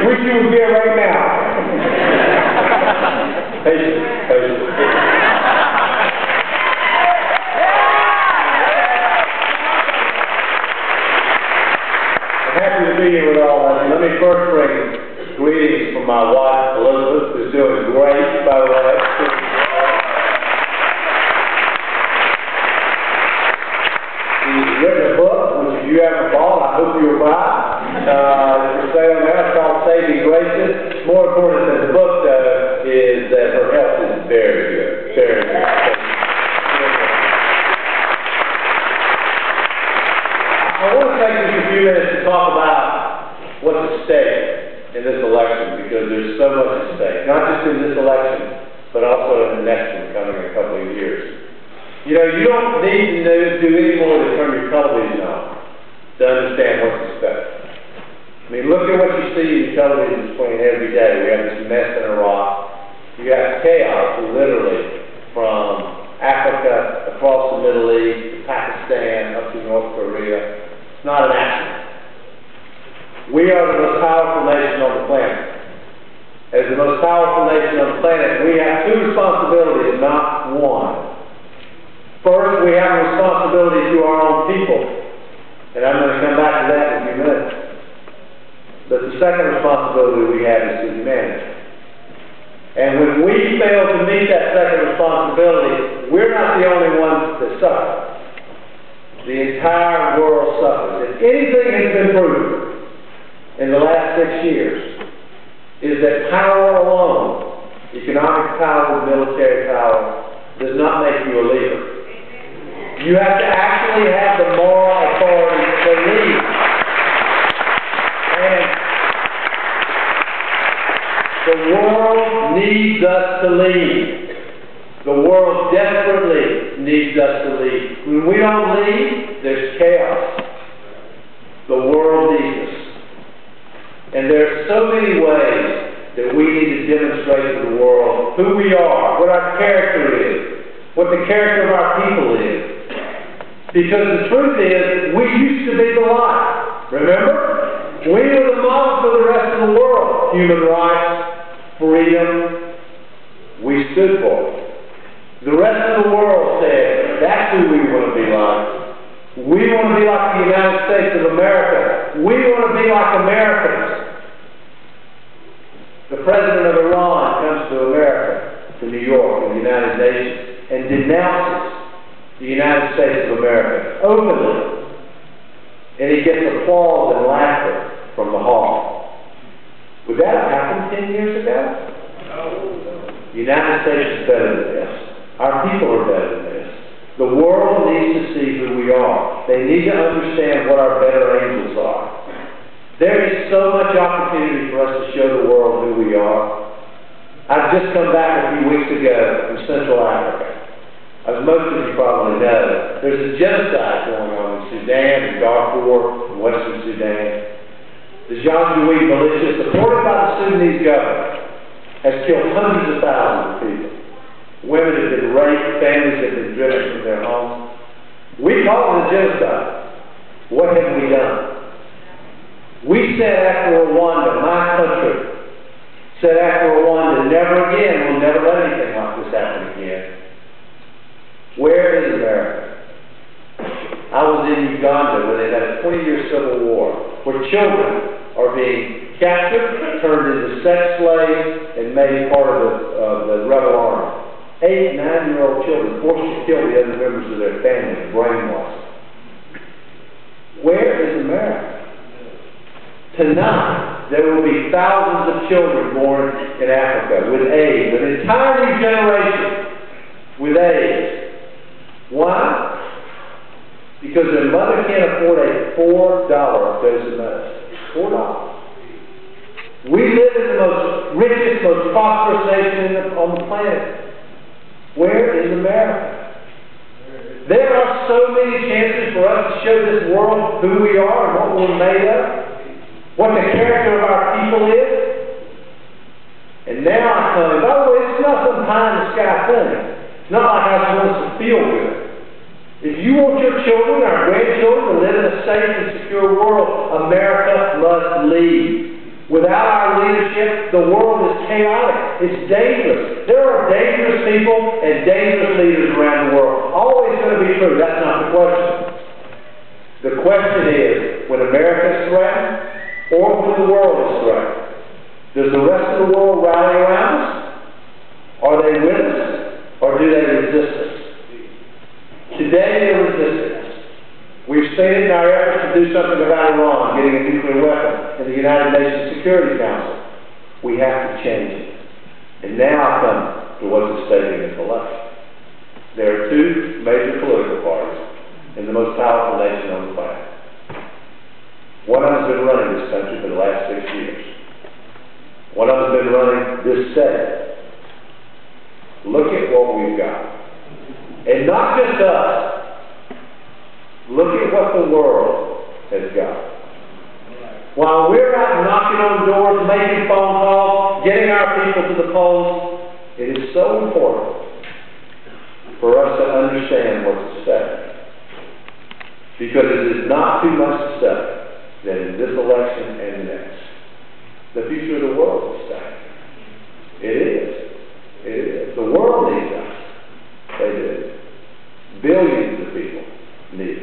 Wish you was here right now. Patience. I'm happy to be here with all of you. Let me first bring greetings from my wife, Elizabeth, who's doing great, by the way. She's written a book, which if you haven't bought, I hope you'll buy. For sale now, it's called Saving Graces. More important than the book, though, is that her health is very good. Very good. I want to take just a few minutes to talk about what's at stake in this election, because there's so much at stake. Not just in this election, but also in the next one coming in a couple of years. You know, you don't need to do any more than turn your television on to understand what's at stake. I mean, look at what you see in your television screen every day. We have this mess in Iraq. You have chaos, literally, from Africa, across the Middle East, to Pakistan, up to North Korea. It's not an accident. We are the most powerful nation on the planet. As the most powerful nation on the planet, we have two responsibilities, not one. First, we have a responsibility to our own people. And I'm going to come back to that in a few minutes. But the second responsibility we have is to humanity. And when we fail to meet that second responsibility, we're not the only ones that suffer. The entire world suffers. If anything has been proven in the last 6 years, is that power alone, economic power, military power, does not make you a leader. You have to actually have the moral authority to lead. And the world needs us to lead. The world desperately needs us to lead. When we don't lead, there's chaos. The world needs us. And there are so many ways that we need to demonstrate to the world who we are, what our character is, what the character of our people is. Because the truth is, we used to be the light. Remember? We were the model for the rest of the world. Human rights, freedom, we stood for it. The rest of the world said, that's who we want to be like. We want to be like the United States of America. We want to be like Americans. The president of Iran comes to America, to New York, in the United Nations, and denounces the United States of America openly. And he gets applause and laughter from the hall. Would that have happened 10 years ago? No. The United States is better than this. Our people are better than this. The world needs to see who we are. They need to understand what our better angels are. There is so much opportunity for us to show the world who we are. I've just come back a few weeks ago from Central Africa. As most of you probably know, there's a genocide going on in Sudan and Darfur and Western Sudan. The Janjaweed militia, supported by the Sudanese government, has killed hundreds of thousands of people. Women have been raped, families have been driven from their homes. We call it a genocide. What have we done? We said after Rwanda, my country, said after Rwanda, never again, we'll never let anything like this happen again. Where is America? I was in Uganda where they had a 20-year civil war where children are being captured, turned into sex slaves, and made part of the rebel army. 8- and 9-year-old children forced to kill the other members of their family, brainwashed. Where is America? Tonight, there will be thousands of children born in Africa with AIDS, an entire new generation with AIDS. Why? Because their mother can't afford a $4 dose of medicine. $4. We live in the most richest, most prosperous nation on the planet. Where is America? There are so many chances for us to show this world who we are and what we're made of, what the character of our people is. And now I come, and by the way, it's not some pie-in-the-sky thing. It's not like I just want us to feel good. If you want your children, our grandchildren, to live in a safe and secure world, America must lead. Without our leadership, the world is chaotic. It's dangerous. There are dangerous people and dangerous leaders around the world. Always going to be true. That's not the question. The question is, when America is threatened, or when the world is threatened, does the rest of the world rally around us? Are they with us? Or do they resist us? Today they're resisting us. We've seen it in our efforts to do something about Iran getting a nuclear weapon in the United Nations Security Council. We have to change it. And now I come to what's at stake in this election. There are two major political parties in the most powerful nation on the planet. One of them has been running this country for the last 6 years. One of them has been running this state. Look at what we've got. And not just us. Look at what the world has got. While we're out knocking on doors, making phone calls, getting our people to the polls, it is so important for us to understand what's at stake. Because it is not too much to say that in this election and the next, the future of the world is at stake. It is. It is. The world needs us. They do. Billions of people need us.